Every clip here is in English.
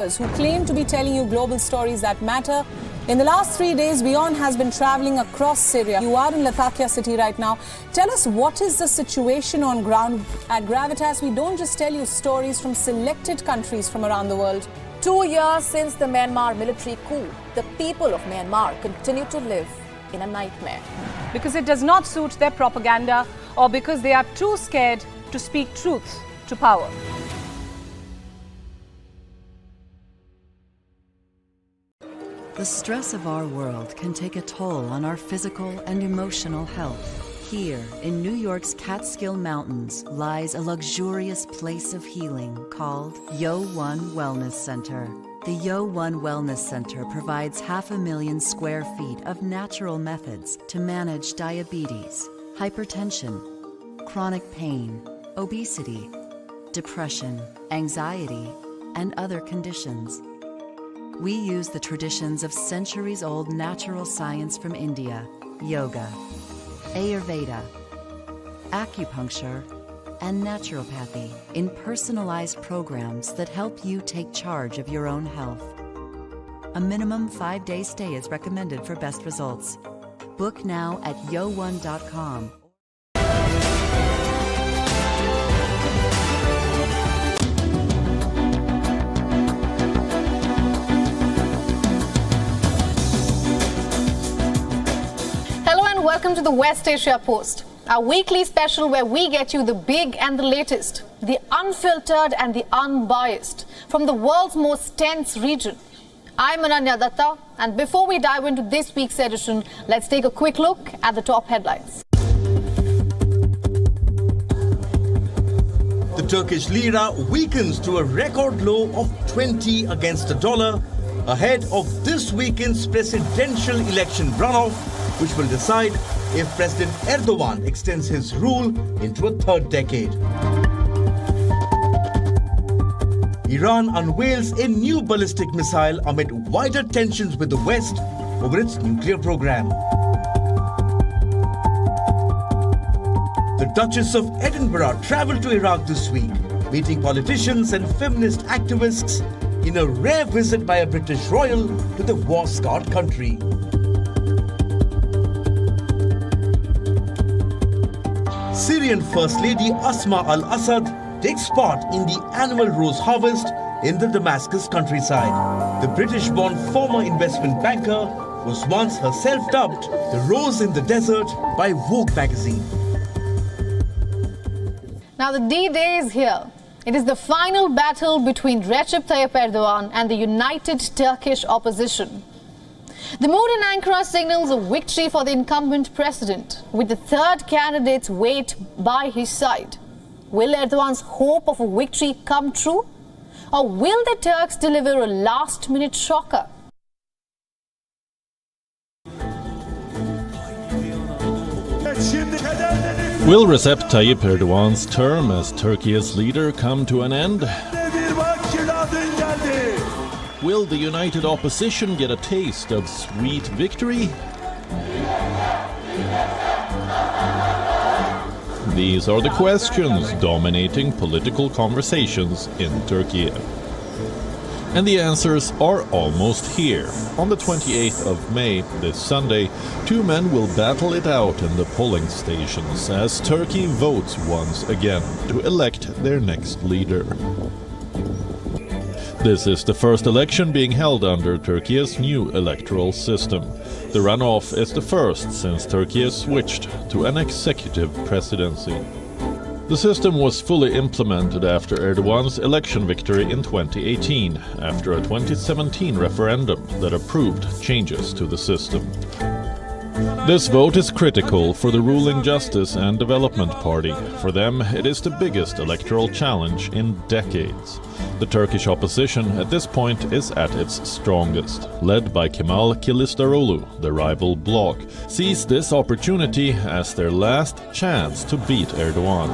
who claim to be telling you global stories that matter. In the last 3 days, WION has been traveling across Syria. You are in Latakia city right now. Tell us, what is the situation on ground at Gravitas? We don't just tell you stories from selected countries from around the world. 2 years since the Myanmar military coup, the people of Myanmar continue to live in a nightmare. Because it does not suit their propaganda, or because they are too scared to speak truth to power. The stress of our world can take a toll on our physical and emotional health. Here, in New York's Catskill Mountains, lies a luxurious place of healing called WION Wellness Center. The WION Wellness Center provides 500,000 square feet of natural methods to manage diabetes, hypertension, chronic pain, obesity, depression, anxiety, and other conditions. We use the traditions of centuries-old natural science from India, yoga, Ayurveda, acupuncture, and naturopathy in personalized programs that help you take charge of your own health. A minimum 5-day stay is recommended for best results. Book now at yowon.com. Welcome to the West Asia Post, our weekly special where we get you the big and the latest, the unfiltered and the unbiased from the world's most tense region. I'm Ananya Datta, and before we dive into this week's edition, let's take a quick look at the top headlines. The Turkish lira weakens to a record low of 20 against the dollar ahead of this weekend's presidential election runoff, which will decide if President Erdogan extends his rule into a third decade. Iran unveils a new ballistic missile amid wider tensions with the West over its nuclear program. The Duchess of Edinburgh travelled to Iraq this week, meeting politicians and feminist activists in a rare visit by a British royal to the war-scarred country. Syrian First Lady Asma al-Assad takes part in the annual rose harvest in the Damascus countryside. The British-born former investment banker was once herself dubbed the Rose in the Desert by Vogue magazine. Now the D-Day is here. It is the final battle between Recep Tayyip Erdogan and the united Turkish opposition. The mood in Ankara signals a victory for the incumbent president, with the third candidate's weight by his side. Will Erdogan's hope of a victory come true? Or will the Turks deliver a last-minute shocker? Will Recep Tayyip Erdogan's term as Turkey's leader come to an end? Will the united opposition get a taste of sweet victory? These are the questions dominating political conversations in Turkey. And the answers are almost here. On the 28th of May, this Sunday, two men will battle it out in the polling stations as Turkey votes once again to elect their next leader. This is the first election being held under Turkey's new electoral system. The runoff is the first since Turkey has switched to an executive presidency. The system was fully implemented after Erdogan's election victory in 2018, after a 2017 referendum that approved changes to the system. This vote is critical for the ruling Justice and Development Party. For them, it is the biggest electoral challenge in decades. The Turkish opposition at this point is at its strongest. Led by Kemal Kılıçdaroğlu, the rival bloc, sees this opportunity as their last chance to beat Erdogan.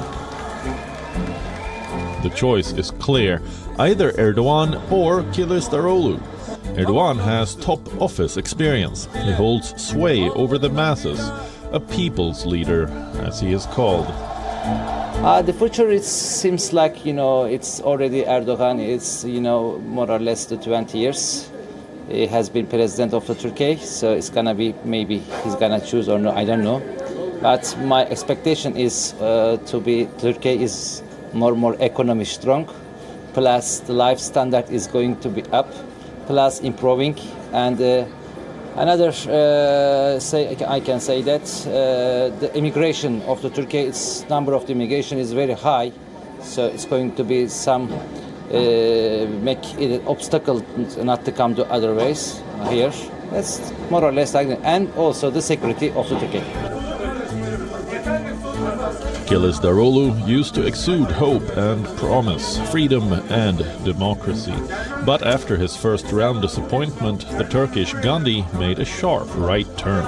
The choice is clear, either Erdogan or Kılıçdaroğlu. Erdogan has top office experience. He holds sway over the masses, a people's leader, as he is called. The future, it seems like, it's already Erdogan. It's, more or less the 20 years. He has been president of the Turkey, so it's gonna be, maybe he's gonna choose or no, I don't know. But my expectation is Turkey is more economy strong, plus the life standard is going to be up, plus improving, and another I can say that the immigration of the Turkey, its number of the immigration is very high, so it's going to be some make it an obstacle not to come to other ways here. That's more or less like that. And also the security of the Turkey. Kılıçdaroğlu used to exude hope and promise, freedom and democracy. But after his first round disappointment, the Turkish Gandhi made a sharp right turn.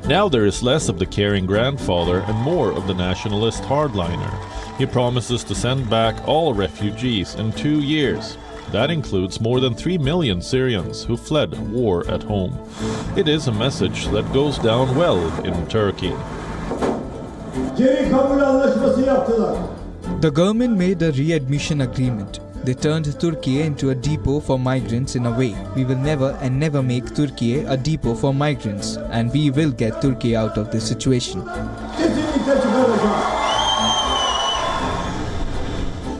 Now there is less of the caring grandfather and more of the nationalist hardliner. He promises to send back all refugees in 2 years. That includes more than 3 million Syrians who fled war at home. It is a message that goes down well in Turkey. The government made a readmission agreement. They turned Turkey into a depot for migrants in a way. We will never make Turkey a depot for migrants, and we will get Turkey out of this situation.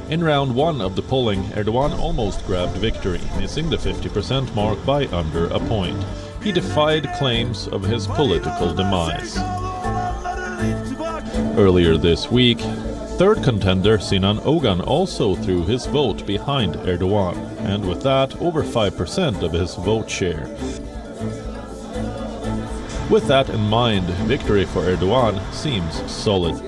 In round one of the polling, Erdogan almost grabbed victory, missing the 50% mark by under a point. He defied claims of his political demise. Earlier this week, third contender Sinan Ogan also threw his vote behind Erdogan, and with that, over 5% of his vote share. With that in mind, victory for Erdogan seems solid.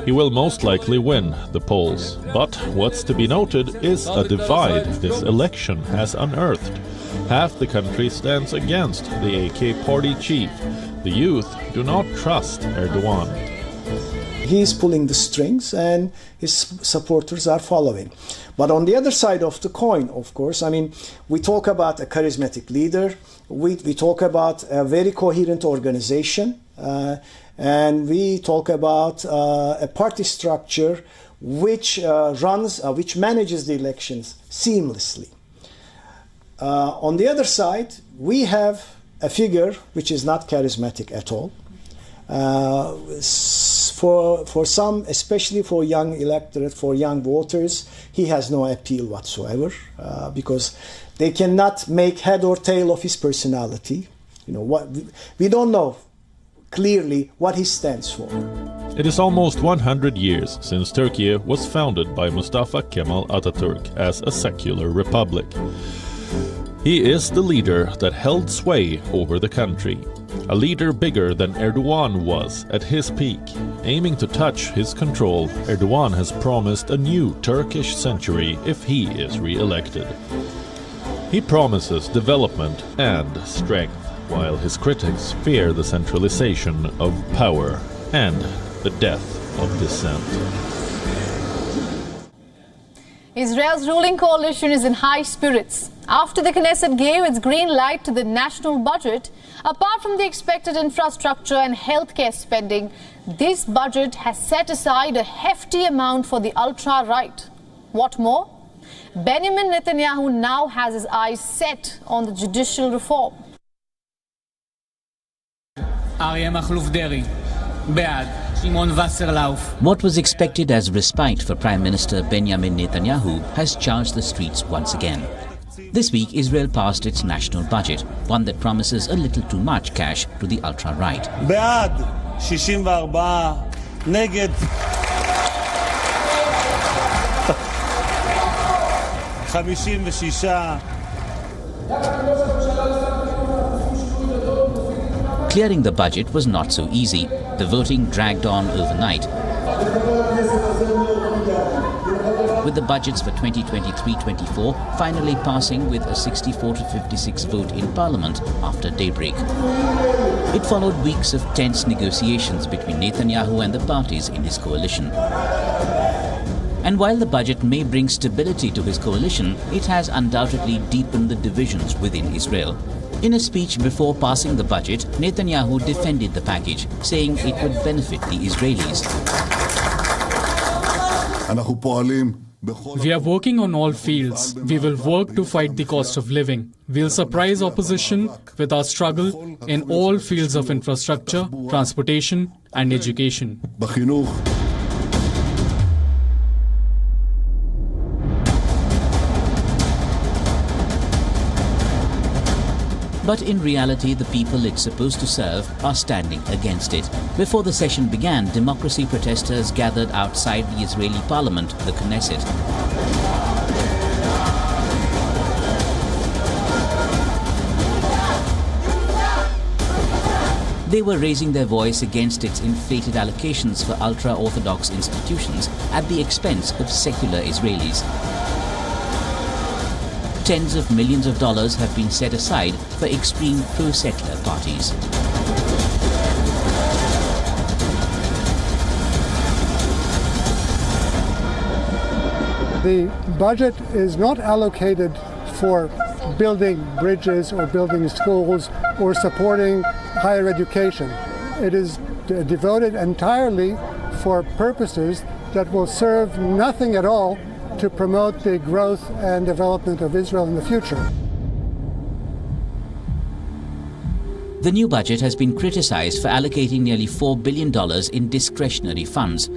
He will most likely win the polls, but what's to be noted is a divide this election has unearthed. Half the country stands against the AK party chief. The youth do not trust Erdogan. He's pulling the strings and his supporters are following. But on the other side of the coin, of course, we talk about a charismatic leader, we talk about a very coherent organization, and we talk about a party structure which manages the elections seamlessly. On the other side, we have a figure which is not charismatic at all. For some, especially for young electorate, for young voters, he has no appeal whatsoever because they cannot make head or tail of his personality. We don't know clearly what he stands for. It is almost 100 years since Turkey was founded by Mustafa Kemal Atatürk as a secular republic. He is the leader that held sway over the country. A leader bigger than Erdogan was at his peak. Aiming to touch his control, Erdogan has promised a new Turkish century if he is re-elected. He promises development and strength, while his critics fear the centralization of power and the death of dissent. Israel's ruling coalition is in high spirits. After the Knesset gave its green light to the national budget, apart from the expected infrastructure and healthcare spending, this budget has set aside a hefty amount for the ultra-right. What more? Benjamin Netanyahu now has his eyes set on the judicial reform. What was expected as respite for Prime Minister Benjamin Netanyahu has charged the streets once again. This week, Israel passed its national budget, one that promises a little too much cash to the ultra-right. בעד 64, נגד 56. Clearing the budget was not so easy. The voting dragged on overnight, with the budgets for 2023-24 finally passing with a 64-56 vote in Parliament after daybreak. It followed weeks of tense negotiations between Netanyahu and the parties in his coalition. And while the budget may bring stability to his coalition, it has undoubtedly deepened the divisions within Israel. In a speech before passing the budget, Netanyahu defended the package, saying it would benefit the Israelis. We are working on all fields. We will work to fight the cost of living. We'll surprise opposition with our struggle in all fields of infrastructure, transportation and education. But in reality, the people it's supposed to serve are standing against it. Before the session began, democracy protesters gathered outside the Israeli parliament, the Knesset. They were raising their voice against its inflated allocations for ultra-Orthodox institutions at the expense of secular Israelis. Tens of millions of dollars have been set aside for extreme pro-settler parties. The budget is not allocated for building bridges or building schools or supporting higher education. It is devoted entirely for purposes that will serve nothing at all to promote the growth and development of Israel in the future. The new budget has been criticized for allocating nearly $4 billion in discretionary funds.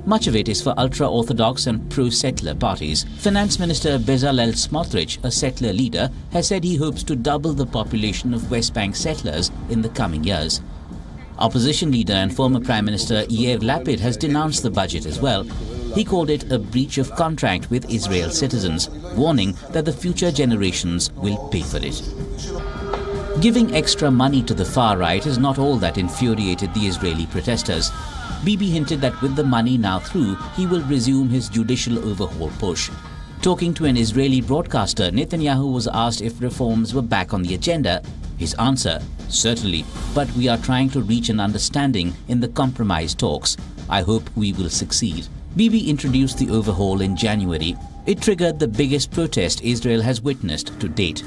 Much of it is for ultra-Orthodox and pro-settler parties. Finance Minister Bezalel Smotrich, a settler leader, has said he hopes to double the population of West Bank settlers in the coming years. Opposition leader and former Prime Minister Yair Lapid has denounced the budget as well. He called it a breach of contract with Israel's citizens, warning that the future generations will pay for it. Giving extra money to the far right is not all that infuriated the Israeli protesters. Bibi hinted that with the money now through, he will resume his judicial overhaul push. Talking to an Israeli broadcaster, Netanyahu was asked if reforms were back on the agenda. His answer, certainly, but we are trying to reach an understanding in the compromise talks. I hope we will succeed. Bibi introduced the overhaul in January. It triggered the biggest protest Israel has witnessed to date.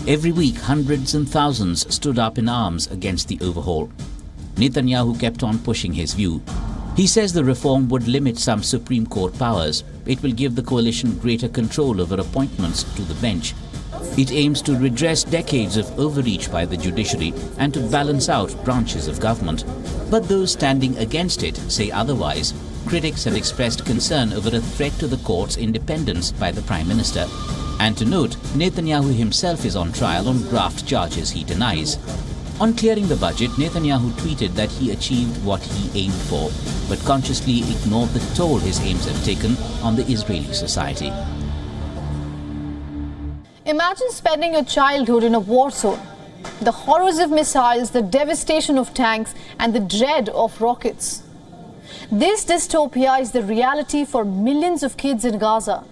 Every week, hundreds and thousands stood up in arms against the overhaul. Netanyahu kept on pushing his view. He says the reform would limit some Supreme Court powers. It will give the coalition greater control over appointments to the bench. It aims to redress decades of overreach by the judiciary and to balance out branches of government. But those standing against it say otherwise. Critics have expressed concern over a threat to the court's independence by the Prime Minister. And to note, Netanyahu himself is on trial on graft charges he denies. On clearing the budget, Netanyahu tweeted that he achieved what he aimed for, but consciously ignored the toll his aims have taken on the Israeli society. Imagine spending your childhood in a war zone. The horrors of missiles, the devastation of tanks, and the dread of rockets. This dystopia is the reality for millions of kids in Gaza,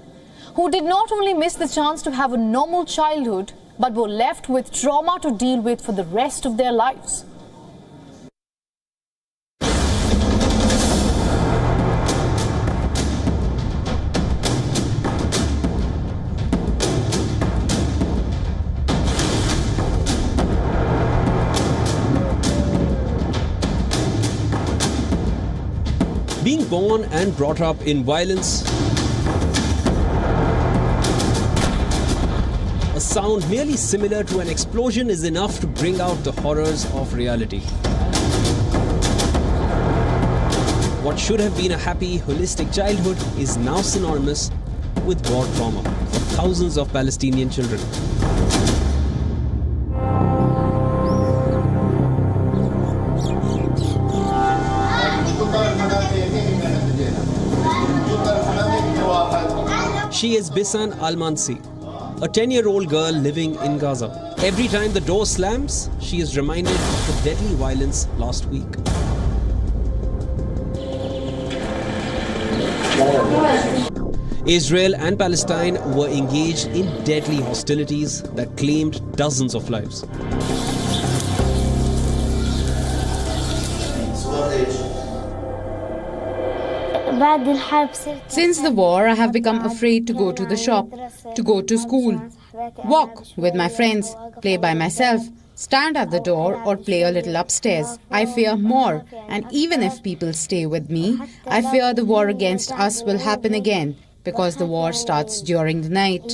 who did not only miss the chance to have a normal childhood, but were left with trauma to deal with for the rest of their lives. Being born and brought up in violence, a sound merely similar to an explosion is enough to bring out the horrors of reality. What should have been a happy, holistic childhood is now synonymous with war trauma for thousands of Palestinian children. She is Bisan Al-Mansi, a 10-year-old girl living in Gaza. Every time the door slams, she is reminded of the deadly violence last week. Israel and Palestine were engaged in deadly hostilities that claimed dozens of lives. Since the war, I have become afraid to go to the shop, to go to school, walk with my friends, play by myself. stand at the door or play a little upstairs. I fear more, and even if people stay with me, I fear the war against us will happen again, because the war starts during the night.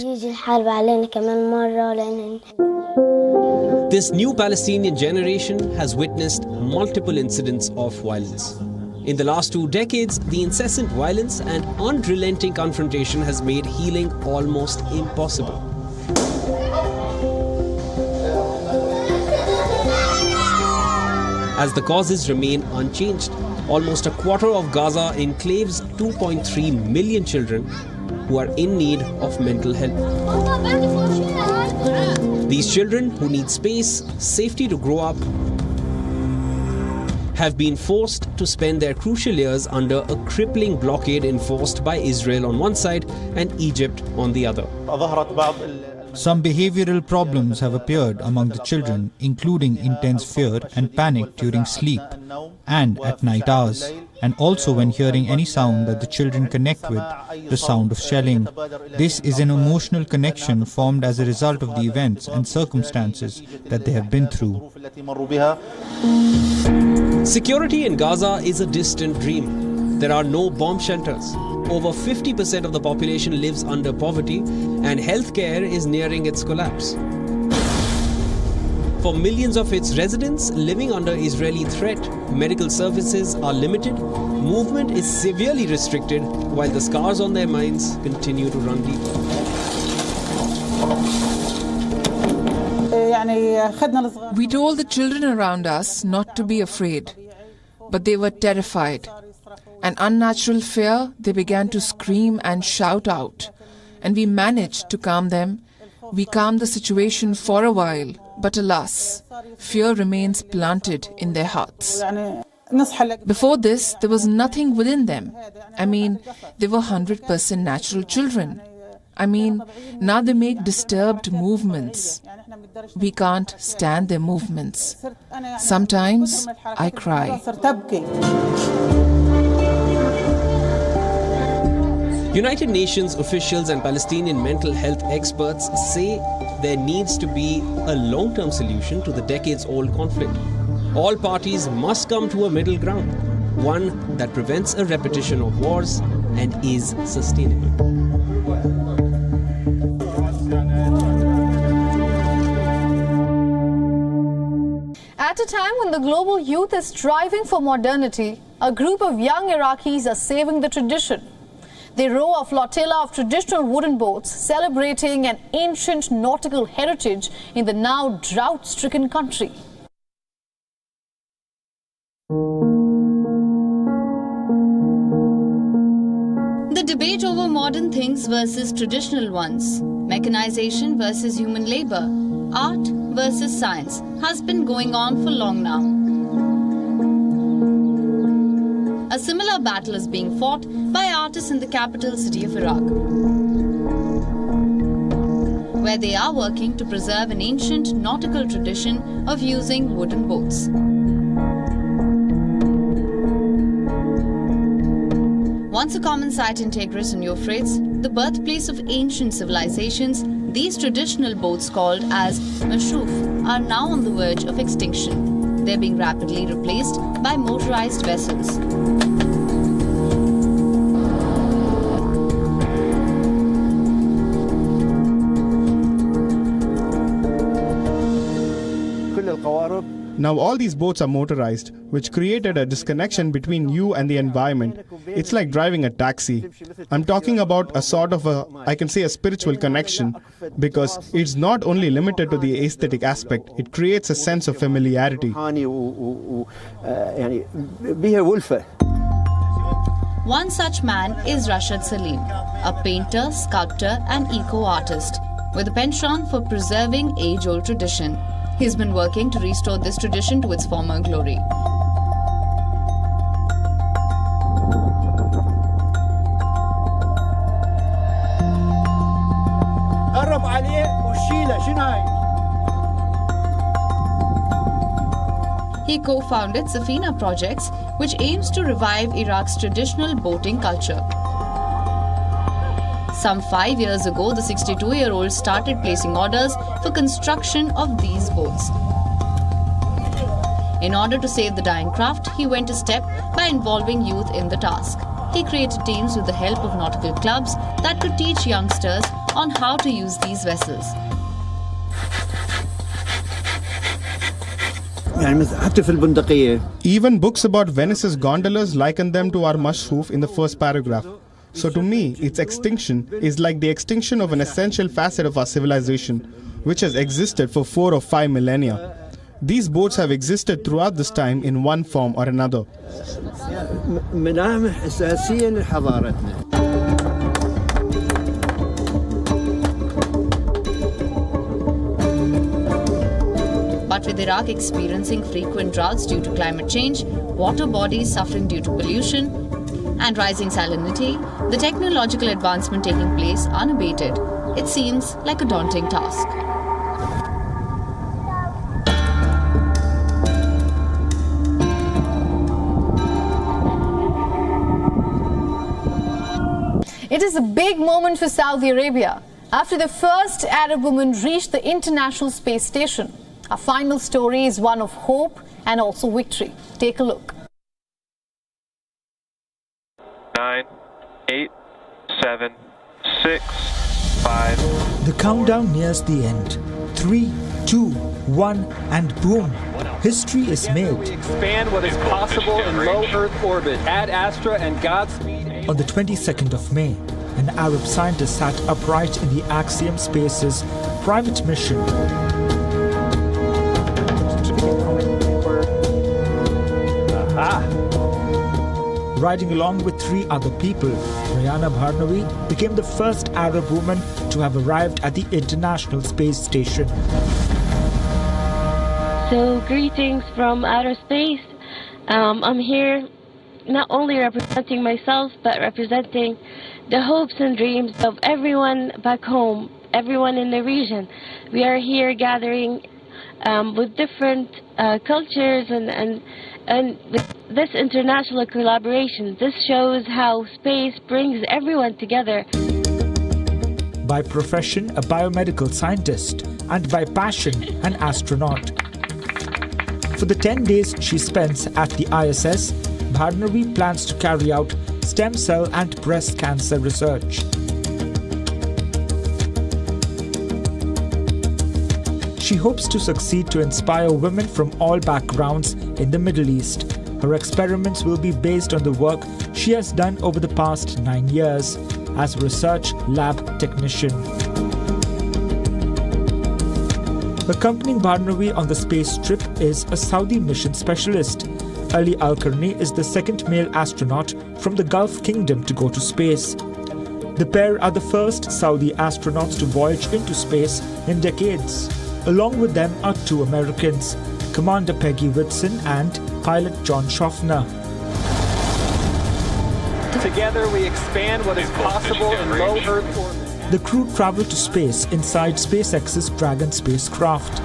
This new Palestinian generation has witnessed multiple incidents of violence. In the last 2 decades, the incessant violence and unrelenting confrontation has made healing almost impossible. As the causes remain unchanged, almost a quarter of Gaza enclaves 2.3 million children who are in need of mental help. These children, who need space, safety to grow up, have been forced to spend their crucial years under a crippling blockade enforced by Israel on one side and Egypt on the other. Some behavioral problems have appeared among the children, including intense fear and panic during sleep and at night hours, and also when hearing any sound that the children connect with, the sound of shelling. This is an emotional connection formed as a result of the events and circumstances that they have been through. Security in Gaza is a distant dream. There are no bomb shelters. Over 50% of the population lives under poverty, and healthcare is nearing its collapse. For millions of its residents living under Israeli threat, medical services are limited, movement is severely restricted, while the scars on their minds continue to run deep. We told the children around us not to be afraid, but they were terrified. An unnatural fear, they began to scream and shout out, and we managed to calm them. We calmed the situation for a while, but alas, fear remains planted in their hearts. Before this, there was nothing within them. I mean, they were 100% natural children. I mean, now they make disturbed movements. We can't stand their movements. Sometimes I cry. United Nations officials and Palestinian mental health experts say there needs to be a long-term solution to the decades-old conflict. All parties must come to a middle ground, one that prevents a repetition of wars and is sustainable. At a time when the global youth is striving for modernity, a group of young Iraqis are saving the tradition. They row a flotilla of traditional wooden boats celebrating an ancient nautical heritage in the now drought-stricken country. The debate over modern things versus traditional ones, mechanization versus human labor, art versus science has been going on for long now. A similar battle is being fought by artists in the capital city of Iraq, where they are working to preserve an ancient nautical tradition of using wooden boats. Once a common sight in Tigris and Euphrates, the birthplace of ancient civilizations, these traditional boats called as mashuf are now on the verge of extinction. They're being rapidly replaced by motorized vessels. Now all these boats are motorized, which created a disconnection between you and the environment. It's like driving a taxi. I'm talking about a sort of I can say a spiritual connection, because it's not only limited to the aesthetic aspect, it creates a sense of familiarity. One such man is Rashad Salim, a painter, sculptor and eco-artist with a penchant for preserving age-old tradition. He's been working to restore this tradition to its former glory. He co-founded Safina Projects, which aims to revive Iraq's traditional boating culture. Some 5 years ago, the 62-year-old started placing orders for construction of these boats. In order to save the dying craft, he went a step by involving youth in the task. He created teams with the help of nautical clubs that could teach youngsters on how to use these vessels. Even books about Venice's gondolas liken them to our mashhoof in the first paragraph. So to me, its extinction is like the extinction of an essential facet of our civilization, which has existed for 4 or 5 millennia. These boats have existed throughout this time in one form or another. But with Iraq experiencing frequent droughts due to climate change, water bodies suffering due to pollution, and rising salinity, the technological advancement taking place unabated, it seems like a daunting task. It is a big moment for Saudi Arabia after the first Arab woman reached the International Space Station. Our final story is one of hope and also victory. Take a look. 9, 8, 7, 6, 5. The countdown nears the end. 3, 2, 1, and boom. History is made. We expand what is possible in low Earth orbit. Ad Astra and Godspeed. On the 22nd of May, an Arab scientist sat upright in the Axiom Space's private mission. Riding along with 3 other people, Rayana Bharnavi became the first Arab woman to have arrived at the International Space Station. So, greetings from outer space. I'm here not only representing myself, but representing the hopes and dreams of everyone back home, everyone in the region. We are here gathering with different cultures and this international collaboration. This shows how space brings everyone together. By profession, a biomedical scientist, and by passion, an astronaut. For the 10 days she spends at the ISS, Bharnavi plans to carry out stem cell and breast cancer research. She hopes to succeed to inspire women from all backgrounds in the Middle East. Her experiments will be based on the work she has done over the past 9 years as a research lab technician. Accompanying Bharnavi on the space trip is a Saudi mission specialist. Ali Al-Karni is the second male astronaut from the Gulf Kingdom to go to space. The pair are the first Saudi astronauts to voyage into space in decades. Along with them are 2 Americans, Commander Peggy Whitson and pilot John Schaffner. Together we expand what is possible in low Earth orbit. The crew traveled to space inside SpaceX's Dragon spacecraft.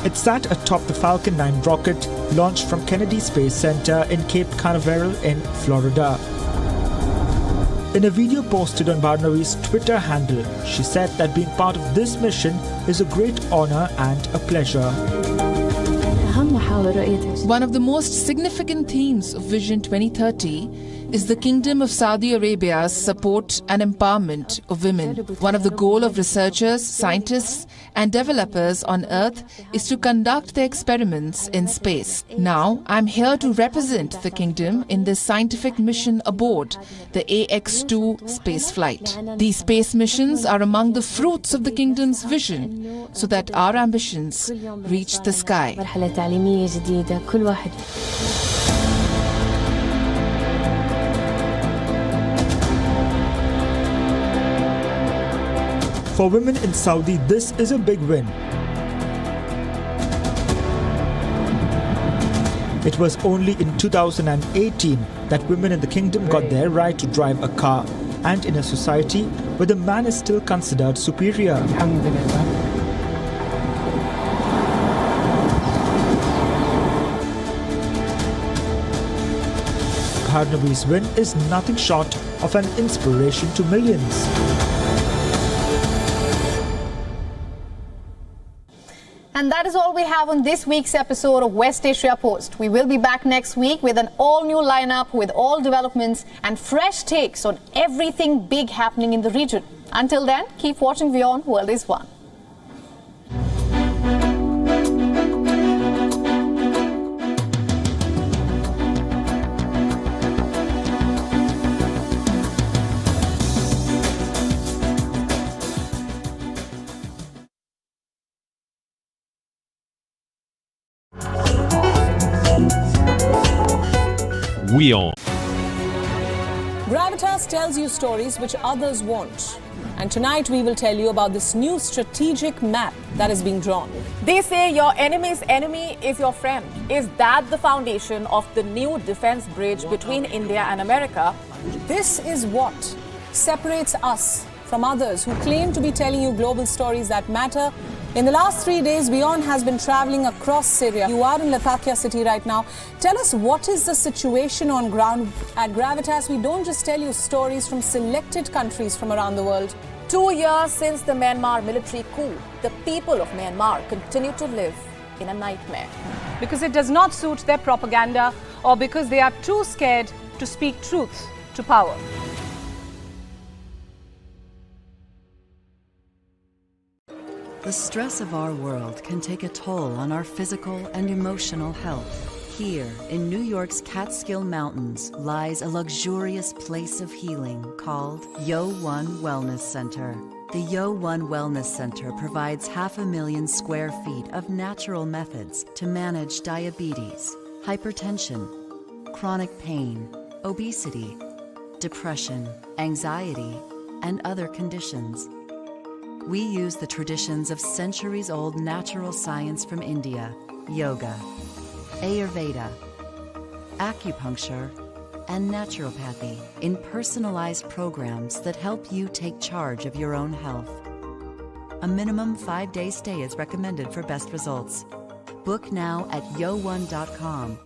It sat atop the Falcon 9 rocket launched from Kennedy Space Center in Cape Canaveral in Florida. In a video posted on Bharnavi's Twitter handle, she said that being part of this mission is a great honor and a pleasure. One of the most significant themes of Vision 2030 is the Kingdom of Saudi Arabia's support and empowerment of women. One of the goals of researchers, scientists and developers on Earth is to conduct their experiments in space. Now, I'm here to represent the Kingdom in this scientific mission aboard the AX-2 spaceflight. These space missions are among the fruits of the Kingdom's vision so that our ambitions reach the sky. For women in Saudi, this is a big win. It was only in 2018 that women in the kingdom got their right to drive a car, and in a society where the man is still considered superior. Bharnavi's win is nothing short of an inspiration to millions. And that is all we have on this week's episode of West Asia Post. We will be back next week with an all-new lineup with all developments and fresh takes on everything big happening in the region. Until then, keep watching WION World is One. WION. Gravitas tells you stories which others won't. And tonight we will tell you about this new strategic map that is being drawn. They say your enemy's enemy is your friend. Is that the foundation of the new defense bridge between India and America? This is what separates us from others who claim to be telling you global stories that matter. In the last 3 days, WION has been traveling across Syria. You are in Latakia city right now. Tell us, what is the situation on ground? At Gravitas, we don't just tell you stories from selected countries from around the world. 2 years since the Myanmar military coup, the people of Myanmar continue to live in a nightmare. Because it does not suit their propaganda, or because they are too scared to speak truth to power. The stress of our world can take a toll on our physical and emotional health. Here, in New York's Catskill Mountains, lies a luxurious place of healing called WION Wellness Center. The WION Wellness Center provides 500,000 square feet of natural methods to manage diabetes, hypertension, chronic pain, obesity, depression, anxiety, and other conditions. We use the traditions of centuries-old natural science from India, yoga, Ayurveda, acupuncture, and naturopathy in personalized programs that help you take charge of your own health. A minimum 5-day stay is recommended for best results. Book now at YoOne.com